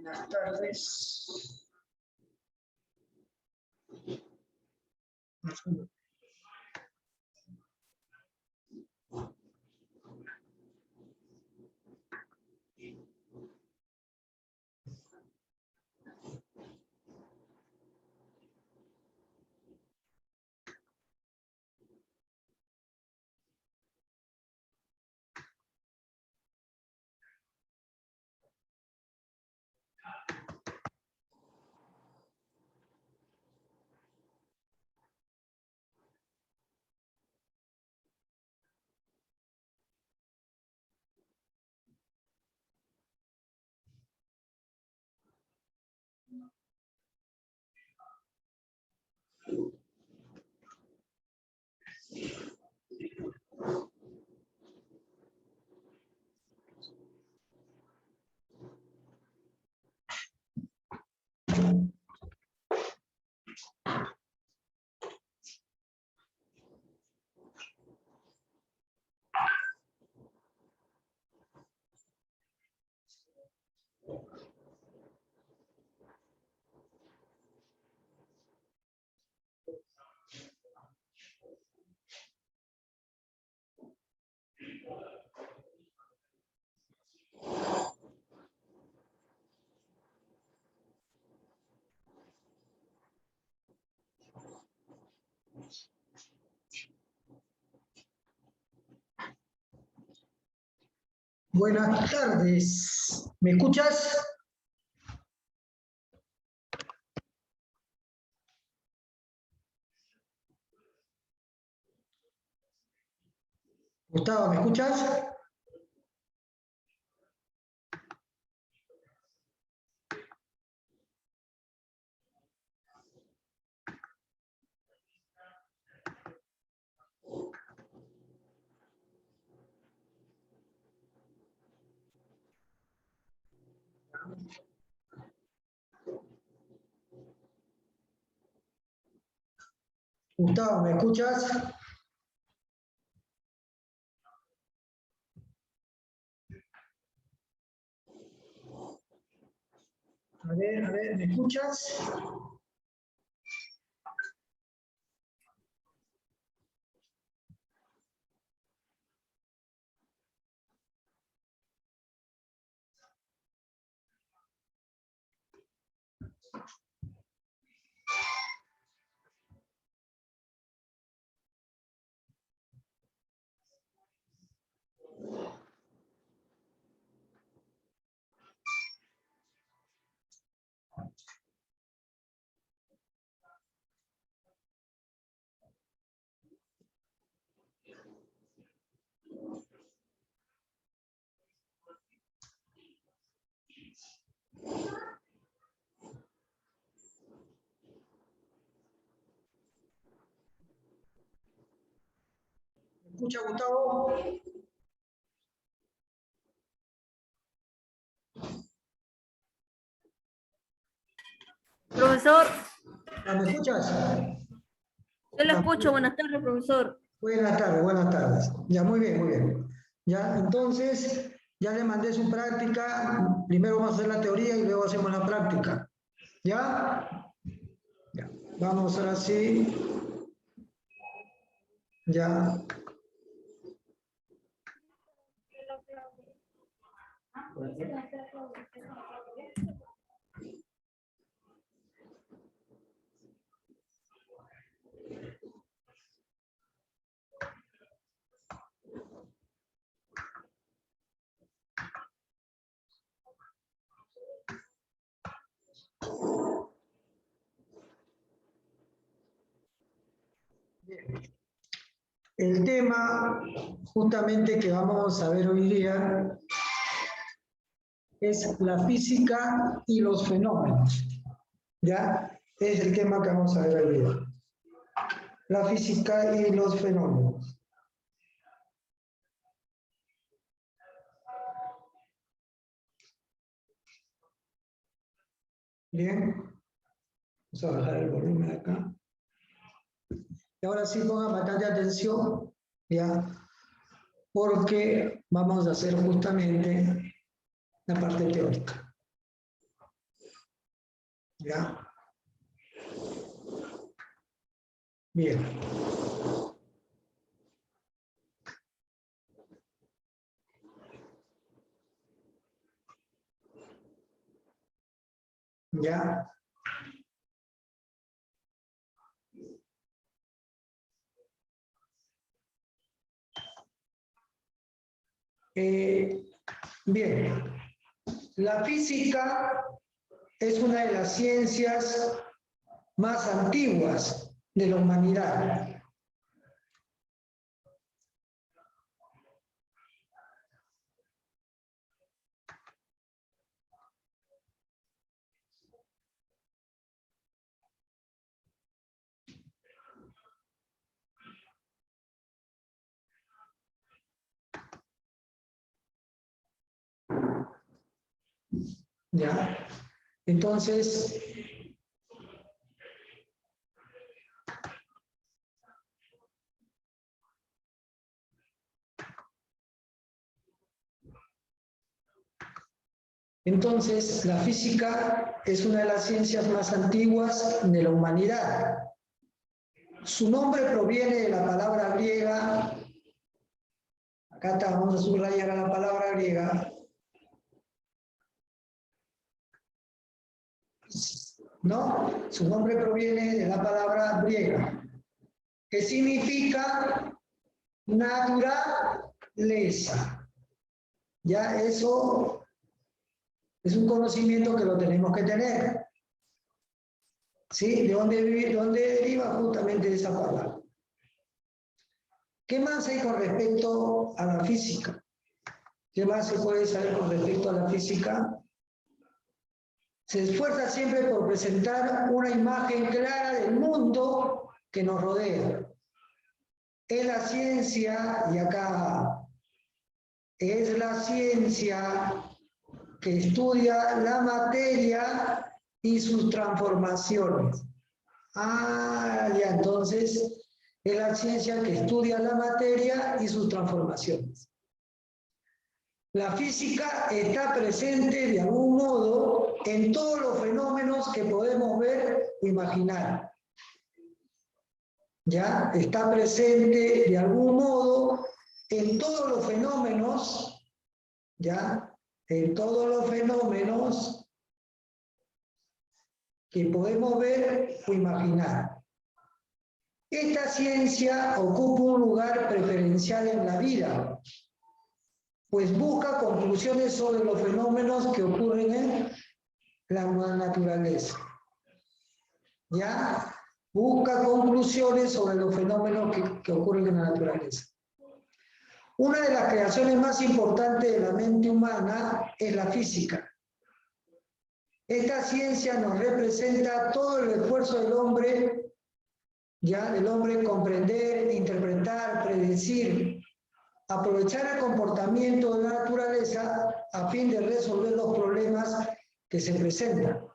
Buenas tardes. Buenas tardes. ¿Me escuchas? Gustavo, ¿me escuchas? Gustavo, ¿me escuchas? A ver, ¿me escuchas? ¿Me escucha, Gustavo? Profesor, ¿Me escuchas? yo lo escucho. Buenas tardes, profesor. Buenas tardes, buenas tardes. Ya, muy bien, muy bien. Ya, entonces, ya le mandé su práctica. Primero vamos a hacer la teoría y luego hacemos la práctica. ¿Ya? Ya. Vamos ahora sí. Ya. El tema justamente que vamos a ver hoy día es la física y los fenómenos. ¿Ya? Es el tema que vamos a ver hoy día. La física y los fenómenos. Bien. Vamos a bajar el volumen acá. Y ahora sí pongan bastante atención, ¿ya? Porque vamos a hacer justamente la parte teórica. ¿Ya? Bien. ¿Ya? Bien. La física es una de las ciencias más antiguas de la humanidad. ¿Ya? Entonces, la física es una de las ciencias más antiguas de la humanidad. Su nombre proviene de la palabra griega, acá está, vamos a subrayar a la palabra griega, ¿no? Su nombre proviene de la palabra griega, que significa naturaleza. Ya eso es un conocimiento que lo tenemos que tener. ¿Sí? ¿De dónde deriva justamente esa palabra? ¿Qué más hay con respecto a la física? ¿Qué más se puede saber con respecto a la física? Se esfuerza siempre por presentar una imagen clara del mundo que nos rodea. Es la ciencia, y acá es la ciencia que estudia la materia y sus transformaciones. Ah, ya, entonces es la ciencia que estudia la materia y sus transformaciones. La física está presente de algún modo en todos los fenómenos que podemos ver o imaginar. ¿Ya? Está presente de algún modo en todos los fenómenos, ¿ya? En todos los fenómenos que podemos ver o imaginar. Esta ciencia ocupa un lugar preferencial en la vida, pues busca conclusiones sobre los fenómenos que ocurren en la naturaleza. ¿Ya? Busca conclusiones sobre los fenómenos que ocurren en la naturaleza. Una de las creaciones más importantes de la mente humana es la física. Esta ciencia nos representa todo el esfuerzo del hombre, ya del hombre en comprender, interpretar, predecir, aprovechar el comportamiento de la naturaleza a fin de resolver los problemas que se presentan.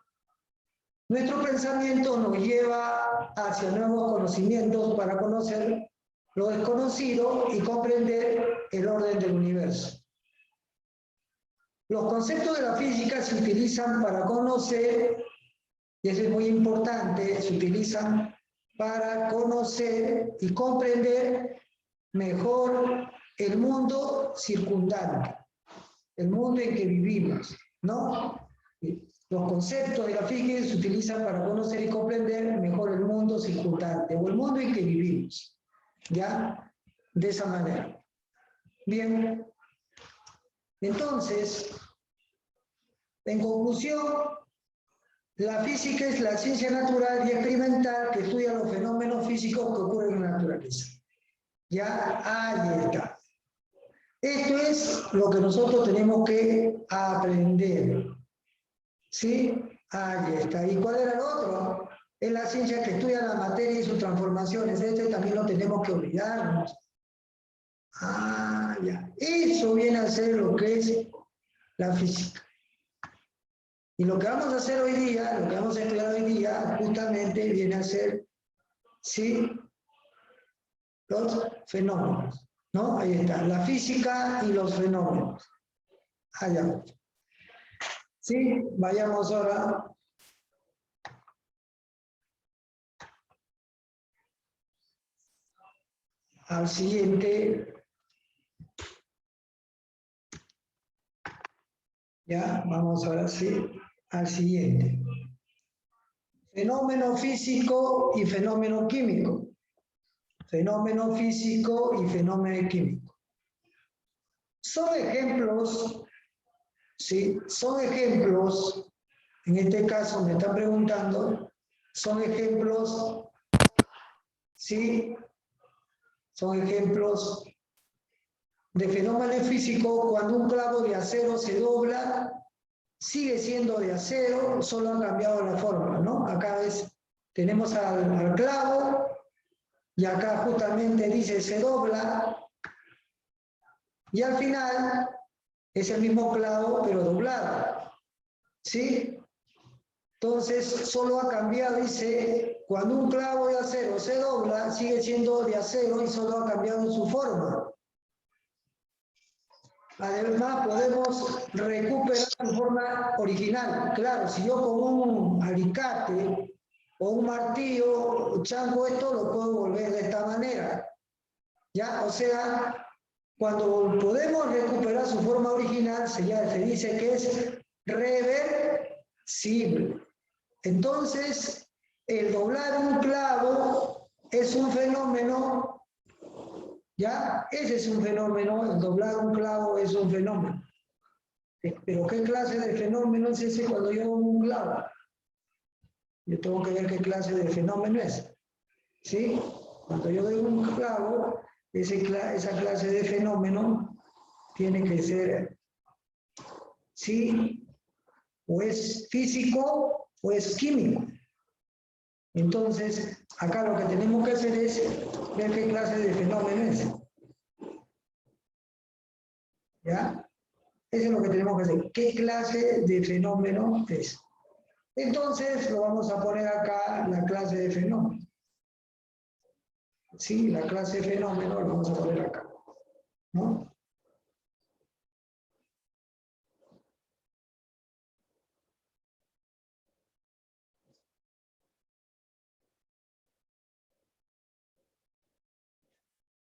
Nuestro pensamiento nos lleva hacia nuevos conocimientos para conocer lo desconocido y comprender el orden del universo. Los conceptos de la física se utilizan para conocer, y eso es muy importante, se utilizan para conocer y comprender mejor el mundo circundante, el mundo en que vivimos, ¿no? Los conceptos de la física se utilizan para conocer y comprender mejor el mundo circundante o el mundo en que vivimos, ¿ya? De esa manera. Bien. Entonces, en conclusión, la física es la ciencia natural y experimental que estudia los fenómenos físicos que ocurren en la naturaleza. Ya, ahí está. Esto es lo que nosotros tenemos que aprender. ¿Sí? Ahí está. ¿Y cuál era el otro? Es la ciencia que estudia la materia y sus transformaciones. Este también lo tenemos que olvidarnos. Ah, ya. Eso viene a ser lo que es la física. Y lo que vamos a hacer hoy día, lo que vamos a estudiar hoy día, justamente viene a ser, ¿sí?, los fenómenos. ¿No? Ahí está. La física y los fenómenos. Allá. ¿Sí? Vayamos ahora al siguiente. Ya, vamos ahora sí al siguiente. Fenómeno físico y fenómeno químico. Fenómeno físico y fenómeno químico. Son ejemplos, ¿sí? Son ejemplos, en este caso me están preguntando, son ejemplos, ¿sí? Son ejemplos de fenómeno físico. Cuando un clavo de acero se dobla, sigue siendo de acero, solo han cambiado la forma, ¿no? Acá tenemos al clavo, y acá justamente dice se dobla, y al final es el mismo clavo, pero doblado, ¿sí? Entonces, solo ha cambiado, dice, cuando un clavo de acero se dobla, sigue siendo de acero y solo ha cambiado su forma. Además, podemos recuperar su forma original. Claro, si yo con un alicate o un martillo chango esto, lo puedo volver de esta manera. ¿Ya? O sea, cuando podemos recuperar su forma original, se dice que es reversible. Entonces, el doblar un clavo es un fenómeno. ¿Ya? Ese es un fenómeno, el doblar un clavo es un fenómeno. Pero ¿qué clase de fenómeno es ese cuando yo doblo un clavo? Yo tengo que ver qué clase de fenómeno es. ¿Sí? Cuando yo doy un clavo, esa clase de fenómeno tiene que ser, ¿sí?, o es físico o es químico. Entonces, acá lo que tenemos que hacer es ver qué clase de fenómeno es. ¿Ya? Eso es lo que tenemos que hacer. ¿Qué clase de fenómeno es? Entonces, lo vamos a poner acá, la clase de fenómeno. Sí, la clase de fenómeno lo vamos a poner acá, ¿no?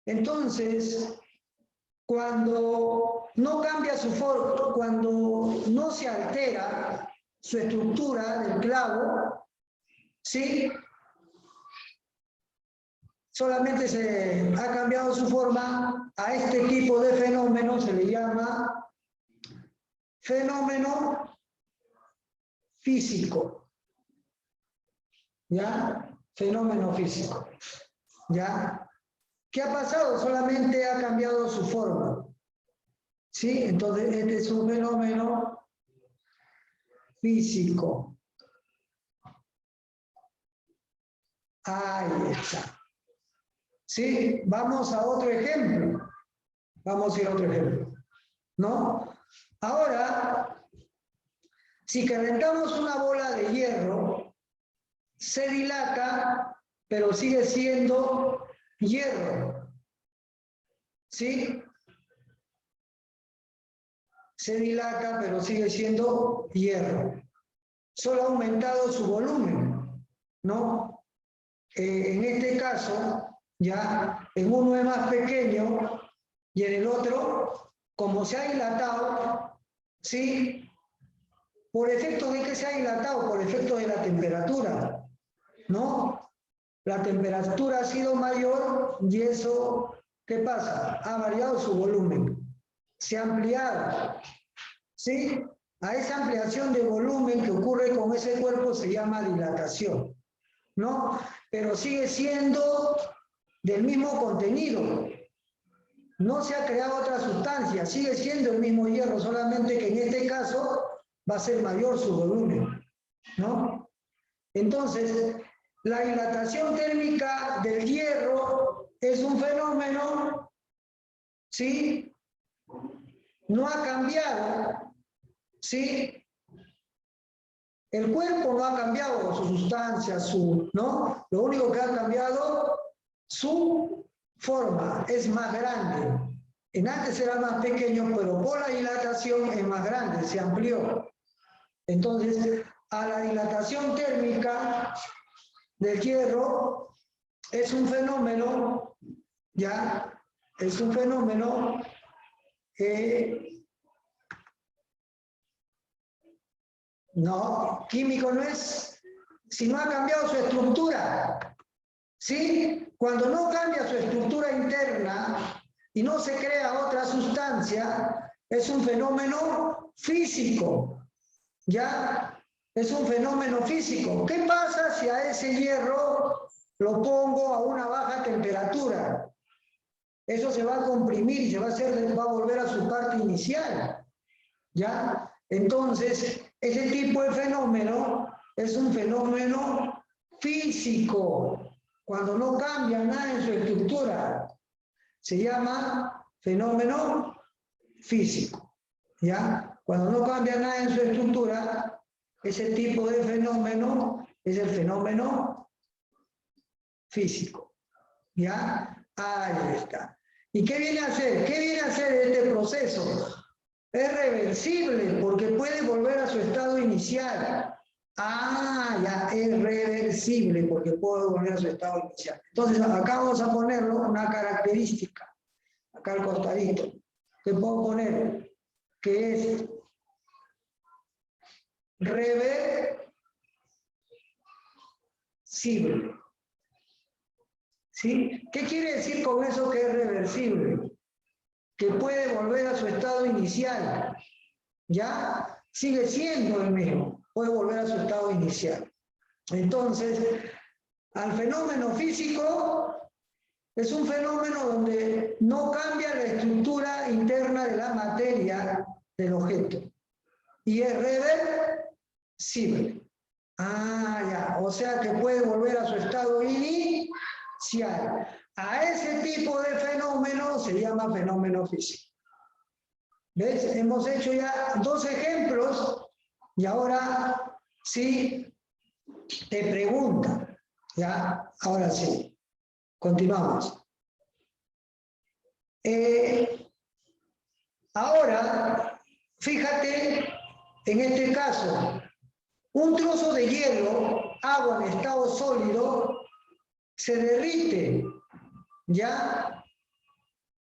Entonces, cuando no cambia su forma, cuando no se altera su estructura del clavo, ¿sí?, solamente se ha cambiado su forma, a este tipo de fenómeno se le llama fenómeno físico. ¿Ya? Fenómeno físico. ¿Ya? ¿Qué ha pasado? Solamente ha cambiado su forma. ¿Sí? Entonces, este es un fenómeno físico. Ahí está. ¿Sí? Vamos a otro ejemplo. Vamos a ir a otro ejemplo. ¿No? Ahora, si calentamos una bola de hierro, se dilata, pero sigue siendo hierro. ¿Sí? Se dilata, pero sigue siendo hierro. Solo ha aumentado su volumen, ¿no? En este caso, ya en uno es más pequeño y en el otro, como se ha dilatado, ¿sí? ¿Por efecto de que se ha dilatado? Por efecto de la temperatura, ¿no? La temperatura ha sido mayor y eso, ¿qué pasa? Ha variado su volumen, se ha ampliado, ¿sí? A esa ampliación de volumen que ocurre con ese cuerpo se llama dilatación, ¿no? Pero sigue siendo del mismo contenido. No se ha creado otra sustancia, sigue siendo el mismo hierro, solamente que en este caso va a ser mayor su volumen, ¿no? Entonces, la dilatación térmica del hierro es un fenómeno, ¿sí? No ha cambiado, ¿sí? El cuerpo no ha cambiado su sustancia, ¿no? Lo único que ha cambiado, su forma es más grande. En antes era más pequeño, pero por la dilatación es más grande, se amplió. Entonces, a la dilatación térmica del hierro es un fenómeno, ya, es un fenómeno no, químico no es, si no ha cambiado su estructura, ¿sí? Cuando no cambia su estructura interna y no se crea otra sustancia, es un fenómeno físico, ¿ya? Es un fenómeno físico. ¿Qué pasa si a ese hierro lo pongo a una baja temperatura? Eso se va a comprimir y va a volver a su parte inicial, ¿ya? Entonces, ese tipo de fenómeno es un fenómeno físico, cuando no cambia nada en su estructura. Se llama fenómeno físico, ¿ya? Cuando no cambia nada en su estructura, ese tipo de fenómeno es el fenómeno físico, ¿ya? Ahí está. ¿Y qué viene a hacer? ¿Qué viene a hacer este proceso? Es reversible porque puede volver a su estado inicial. Ah, ya, es reversible porque puede volver a su estado inicial. Entonces, acá vamos a ponerlo una característica. Acá al costadito. Que puedo poner que es reversible. ¿Sí? ¿Qué quiere decir con eso que es reversible? Que puede volver a su estado inicial. ¿Ya? Sigue siendo el mismo. Puede volver a su estado inicial. Entonces, al fenómeno físico es un fenómeno donde no cambia la estructura interna de la materia del objeto. Y es reversible. Ah, ya. O sea que puede volver a su estado inicial. A ese tipo de fenómeno se llama fenómeno físico. ¿Ves? Hemos hecho ya 2 ejemplos y ahora sí te preguntan. Ya, ahora sí. Continuamos. Ahora, fíjate en este caso, un trozo de hielo, agua en estado sólido, se derrite, ¿ya?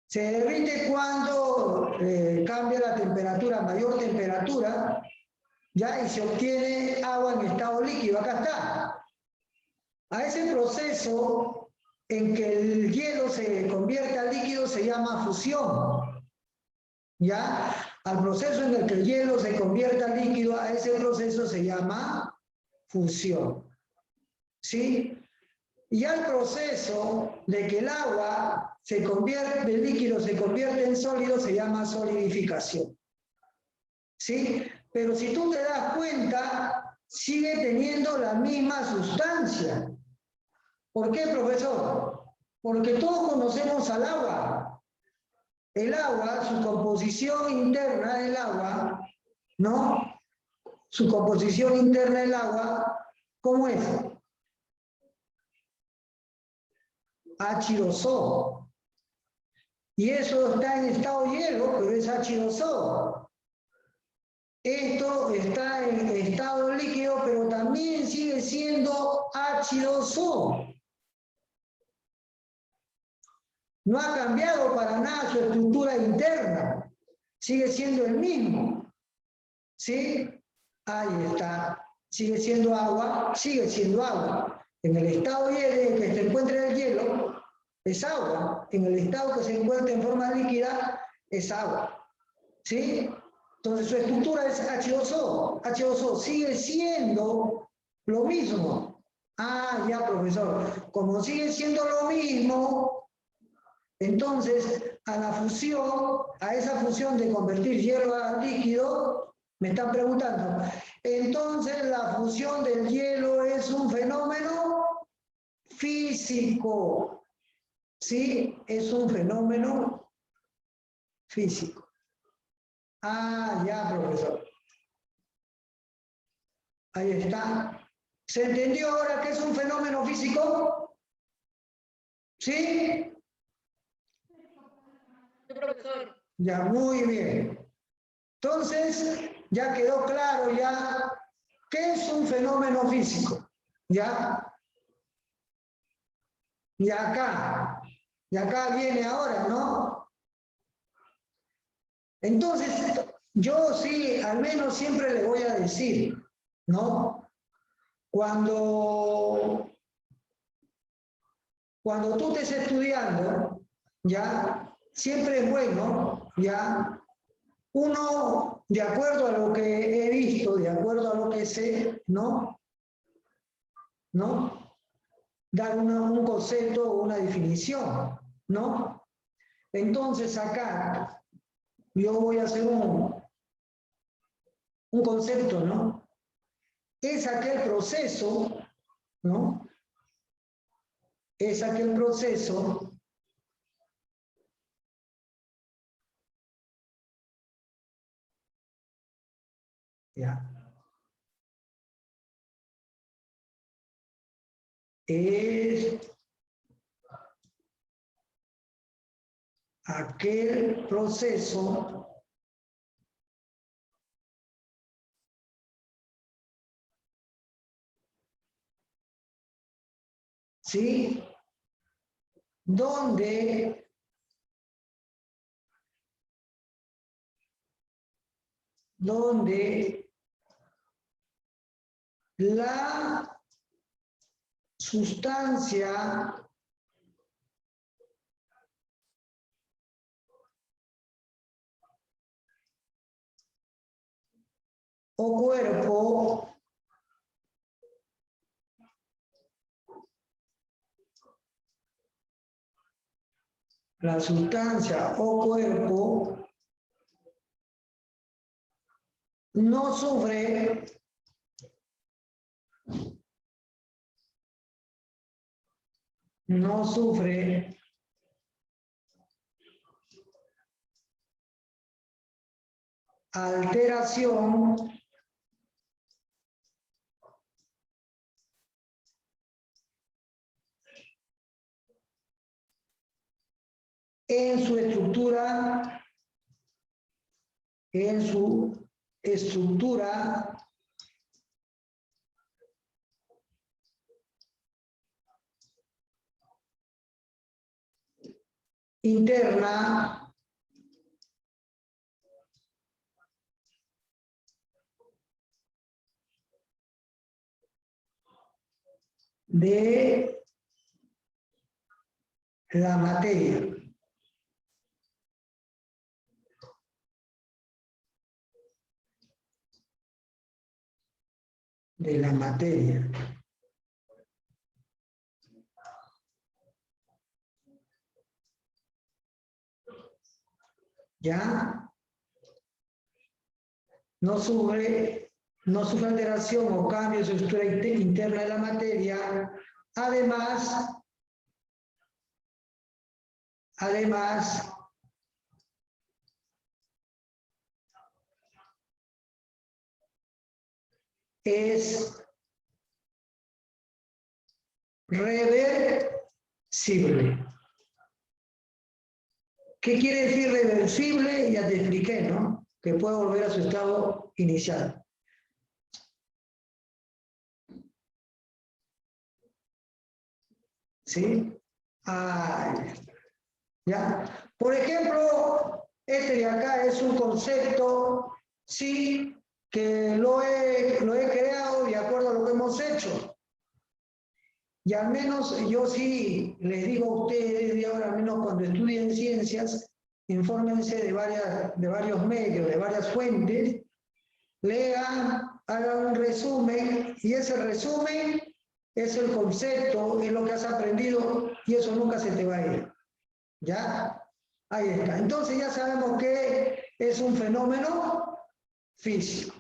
Se derrite cuando cambia la temperatura, mayor temperatura, ¿ya? Y se obtiene agua en estado líquido. Acá está. A ese proceso en que el hielo se convierte a líquido se llama fusión, ¿ya? Al proceso en el que el hielo se convierte a líquido, a ese proceso se llama fusión, ¿sí? Y al proceso de que el agua se convierte, del líquido se convierte en sólido, se llama solidificación, ¿sí? Pero si tú te das cuenta, sigue teniendo la misma sustancia. ¿Por qué, profesor? Porque todos conocemos al agua. El agua, su composición interna del agua, ¿no? Su composición interna del agua, ¿cómo es? H2O. Y eso está en estado hielo, pero es H2O. Esto está en estado líquido, pero también sigue siendo H2O. No ha cambiado para nada su estructura interna. Sigue siendo el mismo. ¿Sí? Ahí está. Sigue siendo agua, sigue siendo agua. En el estado hielo que se encuentra en el hielo, es agua. En el estado que se encuentra en forma líquida, es agua. ¿Sí? Entonces su estructura es H2O. H2O sigue siendo lo mismo. Ah, ya, profesor. Como sigue siendo lo mismo, entonces a la fusión, a esa fusión de convertir hielo a líquido, me están preguntando. Entonces la fusión del hielo es un fenómeno físico. Sí, es un fenómeno físico. Ah, ya, profesor. Ahí está. ¿Se entendió ahora que es un fenómeno físico? ¿Sí? Profesor. Ya, muy bien. Entonces, ya quedó claro ya qué es un fenómeno físico. ¿Ya? Y acá viene ahora, ¿no? Entonces, yo sí, al menos siempre le voy a decir, ¿no? Cuando tú estés estudiando, ya, siempre es bueno, ya, uno, de acuerdo a lo que he visto, de acuerdo a lo que sé, ¿no? Dar un concepto o una definición, ¿no? Entonces acá yo voy a hacer un concepto, ¿no? Es aquel proceso, ¿no? Es aquel proceso ya, es aquel proceso ¿sí? Donde la sustancia o cuerpo la sustancia o cuerpo no sufre alteración en su estructura interna de la materia. De la materia. ¿Ya? No sufre alteración o cambio de su estructura interna de la materia. Además, es reversible. ¿Qué quiere decir reversible? Ya te expliqué, ¿no? Que puede volver a su estado inicial. ¿Sí? ¿Ya? Por ejemplo, este de acá es un concepto, sí, que lo he creado de acuerdo a lo que hemos hecho. Y al menos yo sí les digo a ustedes, de ahora, al menos cuando estudien ciencias, infórmense de varios medios, de varias fuentes, lean, hagan un resumen, y ese resumen es el concepto, es lo que has aprendido y eso nunca se te va a ir. ¿Ya? Ahí está. Entonces ya sabemos que es un fenómeno físico,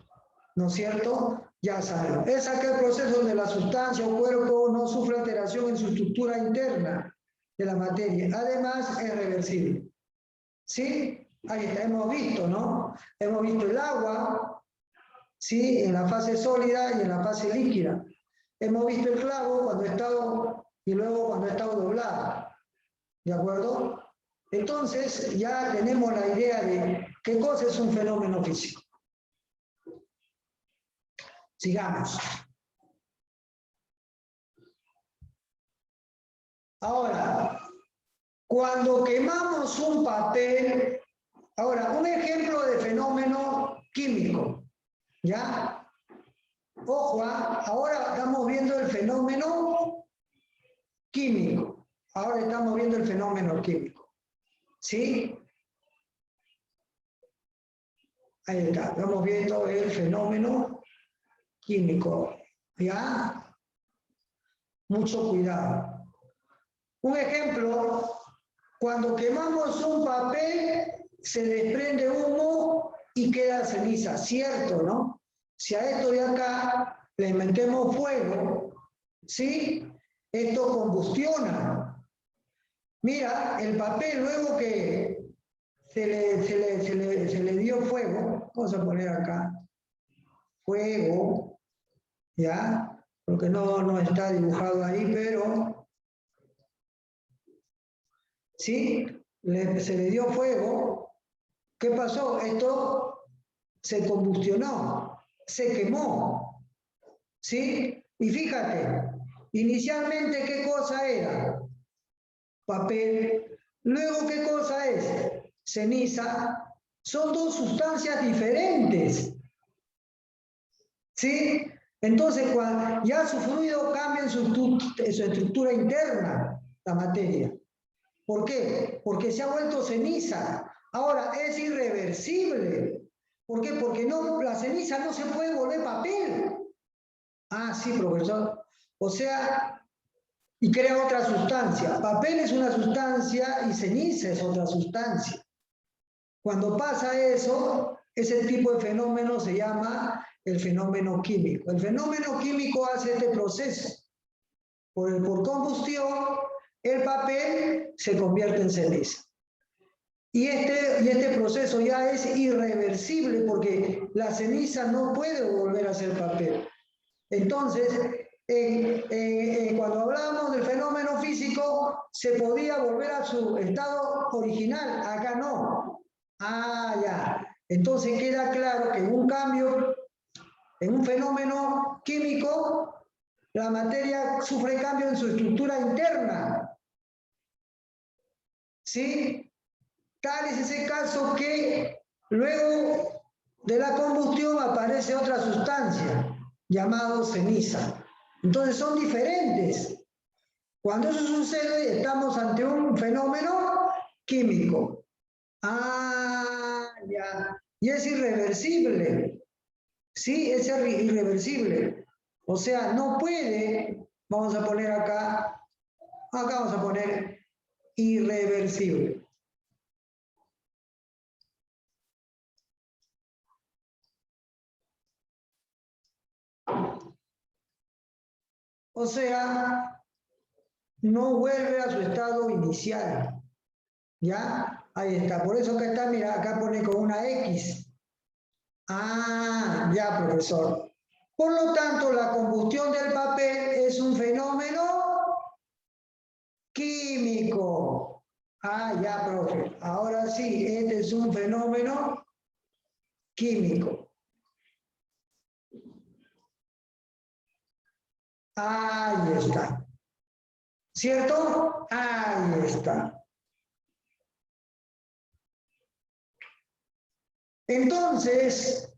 ¿no es cierto? Ya sabemos. Es aquel proceso donde la sustancia o cuerpo no sufre alteración en su estructura interna de la materia. Además, es reversible. ¿Sí? Ahí está. Hemos visto, ¿no? Hemos visto el agua, ¿sí? En la fase sólida y en la fase líquida. Hemos visto el clavo cuando ha estado y luego cuando ha estado doblado. ¿De acuerdo? Entonces ya tenemos la idea de qué cosa es un fenómeno físico. Sigamos. Ahora, cuando quemamos un papel, ahora, un ejemplo de fenómeno químico, ¿ya? Ojo, ahora estamos viendo el fenómeno químico. Ahora estamos viendo el fenómeno químico. ¿Sí? Ahí está, estamos viendo el fenómeno químico. ¿Ya? Mucho cuidado. Un ejemplo, cuando quemamos un papel, se desprende humo y queda ceniza, ¿cierto, no? Si a esto de acá le metemos fuego, ¿sí? Esto combustiona. Mira, el papel luego que se le dio fuego, vamos a poner acá, fuego, ¿ya? Porque no está dibujado ahí, pero, ¿sí? Se le dio fuego. ¿Qué pasó? Esto se combustionó, se quemó, ¿sí? Y fíjate, inicialmente, ¿qué cosa era? Papel. Luego, ¿qué cosa es? Ceniza. Son dos sustancias diferentes, ¿sí? Entonces, cuando ya su fluido cambia en su estructura interna, la materia. ¿Por qué? Porque se ha vuelto ceniza. Ahora, es irreversible. ¿Por qué? Porque no, la ceniza no se puede volver papel. Ah, sí, profesor. O sea, y crea otra sustancia. Papel es una sustancia y ceniza es otra sustancia. Cuando pasa eso, ese tipo de fenómeno se llama el fenómeno químico. El fenómeno químico hace este proceso. Por combustión, el papel se convierte en ceniza. Y este proceso ya es irreversible porque la ceniza no puede volver a ser papel. Entonces, cuando hablábamos del fenómeno físico, se podía volver a su estado original. Acá no. Ah, ya. Entonces queda claro que en un cambio, en un fenómeno químico, la materia sufre cambio en su estructura interna. ¿Sí? Tal es ese caso que luego de la combustión aparece otra sustancia, llamada ceniza. Entonces son diferentes. Cuando eso sucede, estamos ante un fenómeno químico. Ah, ya. Y es irreversible. Sí, es irreversible. O sea, no puede, vamos a poner acá vamos a poner irreversible. O sea, no vuelve a su estado inicial. ¿Ya? Ahí está. Por eso que está, mira, acá pone con una X. Ah, ya, profesor. Por lo tanto, la combustión del papel es un fenómeno químico. Ah, ya, profe. Ahora sí, este es un fenómeno químico. Ahí está. ¿Cierto? Ahí está. Entonces,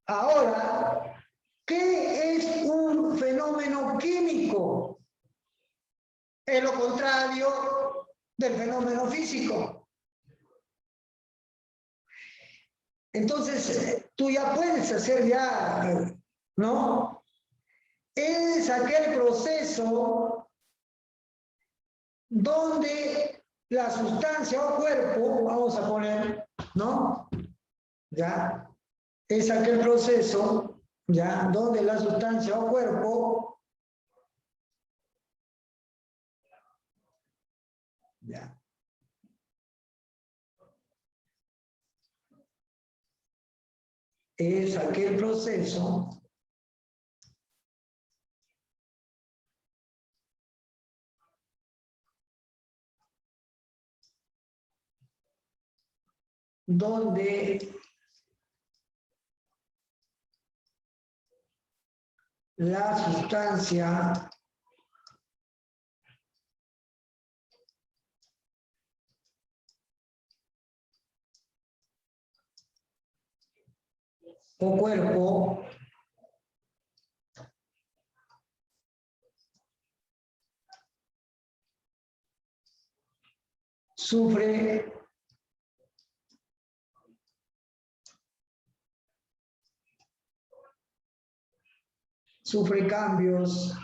ahora, ¿qué es un fenómeno químico? Es lo contrario del fenómeno físico. Entonces, tú ya puedes hacer ya, ¿no? es aquel proceso donde la sustancia o cuerpo, vamos a poner, ¿no? Ya, es aquel proceso, ya, donde la sustancia o cuerpo, ya, es aquel proceso donde la sustancia o cuerpo sufre cambios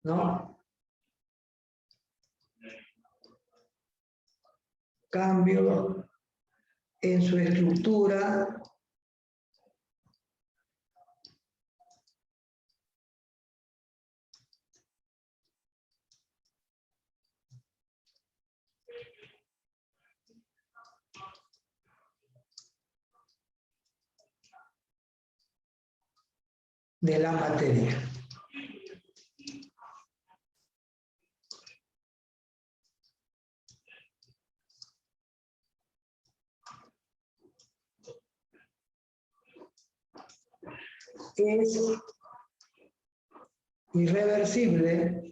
¿no? Cambio en su estructura de la materia. Es irreversible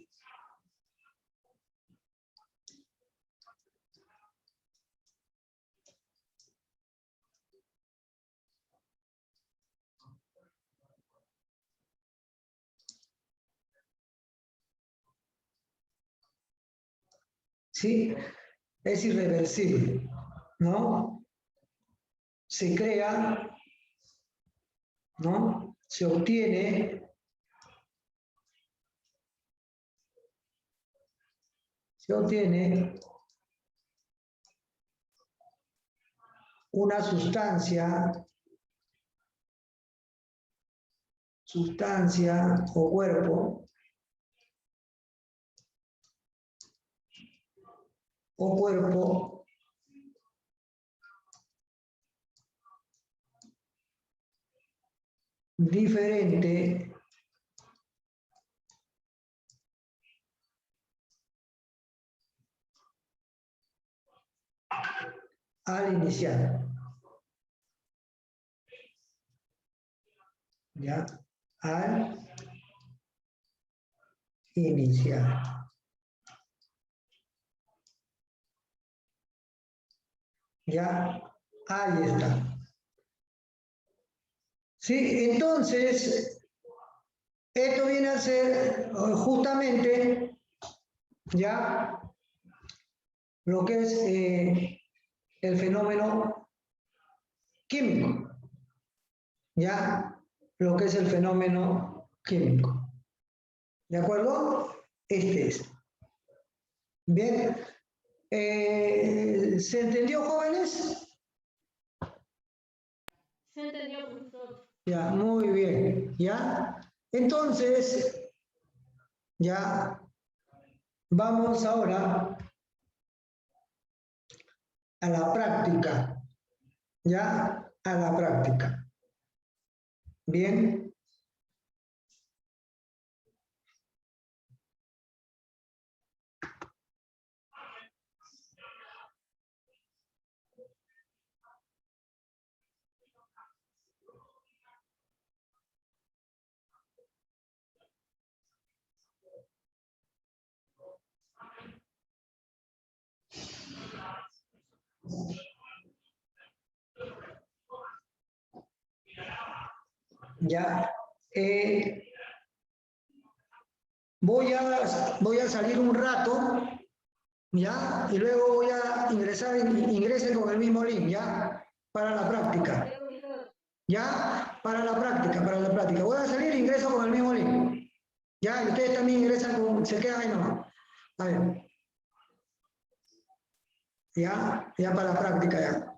¿sí? Es irreversible, ¿no? Se crea, ¿no? Se obtiene una sustancia o cuerpo diferente al inicial. ¿Ya? Al inicial. Ya, ahí está. Sí, entonces, esto viene a ser justamente ya lo que es el fenómeno químico. Ya, lo que es el fenómeno químico. ¿De acuerdo? Este es. Bien. ¿Se entendió, jóvenes? Se entendió, profesor. Ya, muy bien. ¿Ya? Entonces, ya vamos ahora a la práctica. ¿Ya? A la práctica. Bien. Ya. Voy a salir un rato, ¿ya? Y luego voy a ingresar, ingresen con el mismo link, ¿ya? Para la práctica. Ya, para la práctica, para la práctica. Voy a salir e ingreso con el mismo link. Ya, y ustedes también ingresan con, se quedan ahí nomás. A ver. Ya, ya para la práctica ya.